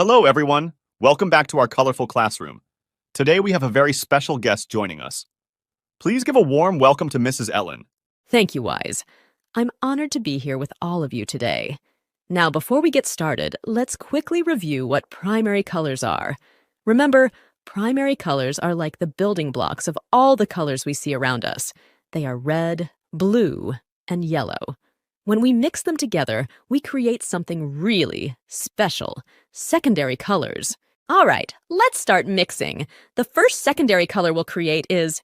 Hello, everyone. Welcome back to our colorful classroom. Today we have a very special guest joining us. Please give a warm welcome to Mrs. Ellen. Thank you, Wise. I'm honored to be here with all of you today. Now, before we get started, let's quickly review what primary colors are. Remember, primary colors are like the building blocks of all the colors we see around us. They are red, blue, and yellow. When we mix them together, we create something really special, secondary colors. All right, let's start mixing. The first secondary color we'll create is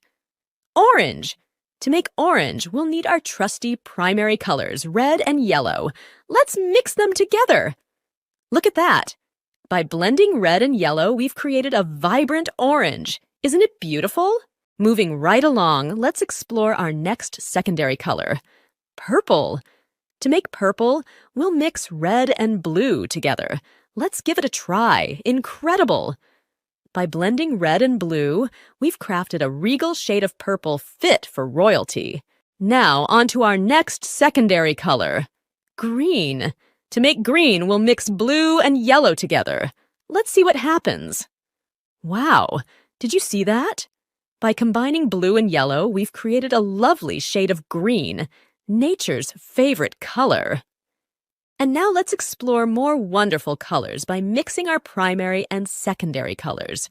orange. To make orange, we'll need our trusty primary colors, red and yellow. Let's mix them together. Look at that. By blending red and yellow, we've created a vibrant orange. Isn't it beautiful? Moving right along, let's explore our next secondary color, purple. To make purple, we'll mix red and blue together. Let's give it a try. Incredible! By blending red and blue, we've crafted a regal shade of purple fit for royalty. Now, on to our next secondary color, green. To make green, we'll mix blue and yellow together. Let's see what happens. Wow, did you see that? By combining blue and yellow, we've created a lovely shade of green, nature's favorite color. And now let's explore more wonderful colors by mixing our primary and secondary colors.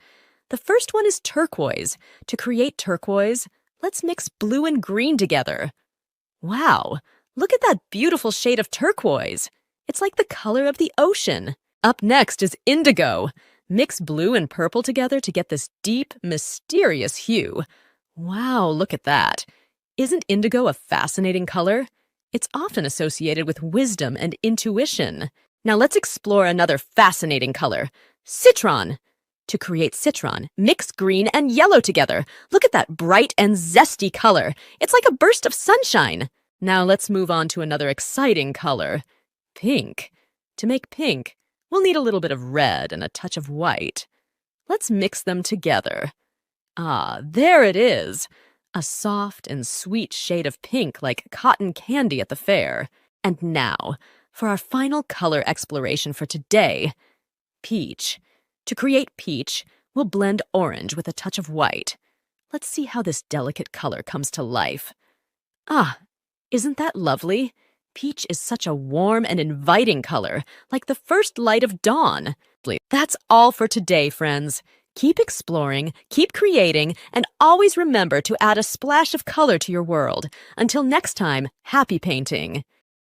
The first one is turquoise. To create turquoise, let's mix blue and green together. Wow, look at that beautiful shade of turquoise. It's like the color of the ocean. Up next is indigo. Mix blue and purple together to get this deep, mysterious hue. Wow, look at that. Isn't indigo a fascinating color? It's often associated with wisdom and intuition. Now let's explore another fascinating color, citron. To create citron, mix green and yellow together. Look at that bright and zesty color. It's like a burst of sunshine. Now let's move on to another exciting color, pink. To make pink, we'll need a little bit of red and a touch of white. Let's mix them together. Ah, there it is. A soft and sweet shade of pink like cotton candy at the fair. And now, for our final color exploration for today, peach. To create peach, we'll blend orange with a touch of white. Let's see how this delicate color comes to life. Ah, isn't that lovely? Peach is such a warm and inviting color, like the first light of dawn. That's all for today, friends. Keep exploring, keep creating, and always remember to add a splash of color to your world. Until next time, happy painting!